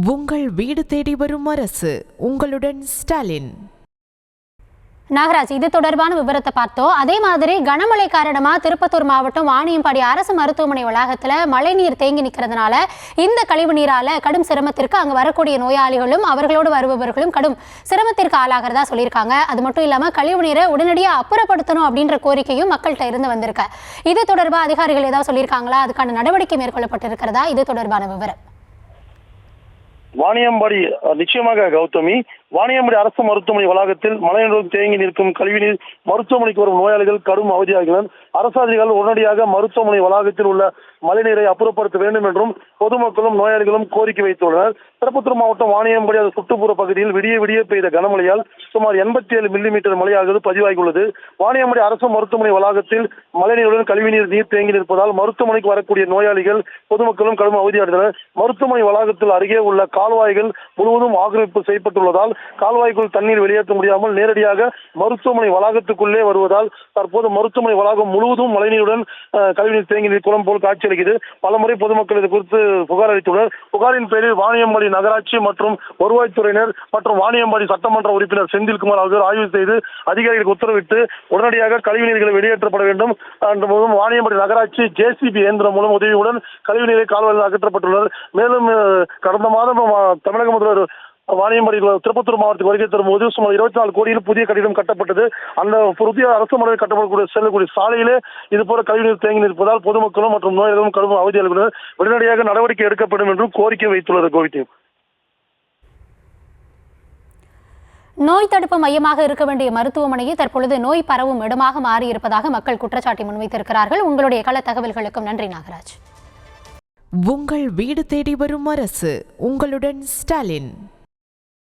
உங்கள் வீடு தேடி வரும் அரசு. உங்களுடன் ஸ்டாலின். நாகராஜ், இது தொடர்பான விவரத்தை பார்த்தோம். அதே மாதிரி கனமழை காரணமாக திருப்பத்தூர் மாவட்டம் வாணியம்பாடி அரசு மருத்துவமனை வளாகத்தில் மழைநீர் தேங்கி நிற்கிறதுனால இந்த கழிவு நீரால் கடும் சிரமத்திற்கு அங்கே வரக்கூடிய நோயாளிகளும் அவர்களோடு வருபவர்களும் கடும் சிரமத்திற்கு ஆளாகிறதா சொல்லியிருக்காங்க. அது மட்டும் இல்லாமல் கழிவு நீரை உடனடியாக அப்புறப்படுத்தணும் அப்படின்ற கோரிக்கையும் மக்கள்கிட்ட இருந்து வந்திருக்கு. இது தொடர்பாக அதிகாரிகள் ஏதாவது சொல்லியிருக்காங்களா? அதுக்கான நடவடிக்கை மேற்கொள்ளப்பட்டிருக்கிறதா? இது தொடர்பான விவரம். வாணியம்பாடி நிச்சயமாக கௌதமி, வாணியம்பாடி அரசு மருத்துவமனை வளாகத்தில் மழைநீர் தேங்கி நிற்கும் கழிவுநீர் மருத்துவமனைக்கு வரும் நோயாளிகள் கடும் அவதியாகினர். அரசு அதிகாரிகள் உடனடியாக மருத்துவமனை வளாகத்தில் உள்ள மழைநீரை அப்புறப்படுத்த வேண்டும் என்றும் பொதுமக்களும் நோயாளிகளும் கோரிக்கை வைத்துள்ளனர். திருப்பத்தூர் மாவட்டம் வாணியம்பாடி அது சுற்றுப்புற பகுதியில் விடிய பெய்த கனமழையால் சுமார் 87 மில்லிமீட்டர் மழையானது பதிவாகியுள்ளது. வாணியம்பாடி அரசு மருத்துவமனை வளாகத்தில் மழைநீருடன் கழிவுநீர் தேங்கி நிற்பதால் மருத்துவமனைக்கு வரக்கூடிய நோயாளிகள் பொதுமக்களும் கடும் அவதியடைந்தனர். மருத்துவமனை வளாகத்தில் அருகே உள்ள கால்வாய்கள் முழுவதும் ஆக்கிரமிப்பு செய்யப்பட்டுள்ளதால் கால்வாய்க்குள் தண்ணீர் வெளியேற்ற முடியாமல் நேரடியாக மருத்துவமனை வளாகத்துக்குள்ளே வருவதால் தற்போது மருத்துவமனை வளாகம் முழுவதும் மழைநீருடன் கழிவுநீர் தேங்கி நிற்கும் போல் காட்சியளிக்கிறது. பலமுறை பொதுமக்கள் இது குறித்து புகார் அளித்துள்ளனர். புகாரின் பேரில் வாணியம்பாடி நகராட்சி மற்றும் வருவாய்த்துறையினர் மற்றும் வாணியம்பாடி சட்டமன்ற உறுப்பினர் செந்தில்குமார் ஆகியோர் ஆய்வு செய்து அதிகாரிகளுக்கு உத்தரவிட்டு உடனடியாக கழிவுநீர்களை வெளியேற்றப்பட வேண்டும். வாணியம்பாடி நகராட்சி JCB இயந்திரம் மூலம் உதவியுடன் கழிவுநீரை கால்வாயில் அகற்றப்பட்டுள்ளனர். மேலும் கடந்த மாதம் தமிழக முதல்வர் வாணியம்பாடி திருப்பத்தூர் மாவட்டத்துக்கு வருகை தரும்போது சுமார் 24 கோடியில் புதிய கட்டிடம் கட்டப்பட்டது. அந்த புதிய அரசு மனையில் கட்டப்படக்கூடிய செல்லக்கூடிய சாலையிலே இதுபோல கழிவுநீர் தேங்கி நிற்பதால் பொதுமக்களும் மற்றும் நோயாளிகளும் கடும் அவதியடைந்தனர். உடனடியாக நடவடிக்கை எடுக்கப்படும் என்றும் கோரிக்கை வைத்துள்ளது. கோவிட்டி, நோய் தடுப்பு மையமாக இருக்க வேண்டிய மருத்துவமனையை தற்பொழுது நோய் பரவும் இடமாக மாறியிருப்பதாக மக்கள் குற்றச்சாட்டை முன்வைத்திருக்கிறார்கள். உங்களுடைய கள தகவல்களுக்கும் நன்றி நாகராஜ். உங்கள் வீடு தேடி வரும் அரசு. உங்களுடன் ஸ்டாலின்.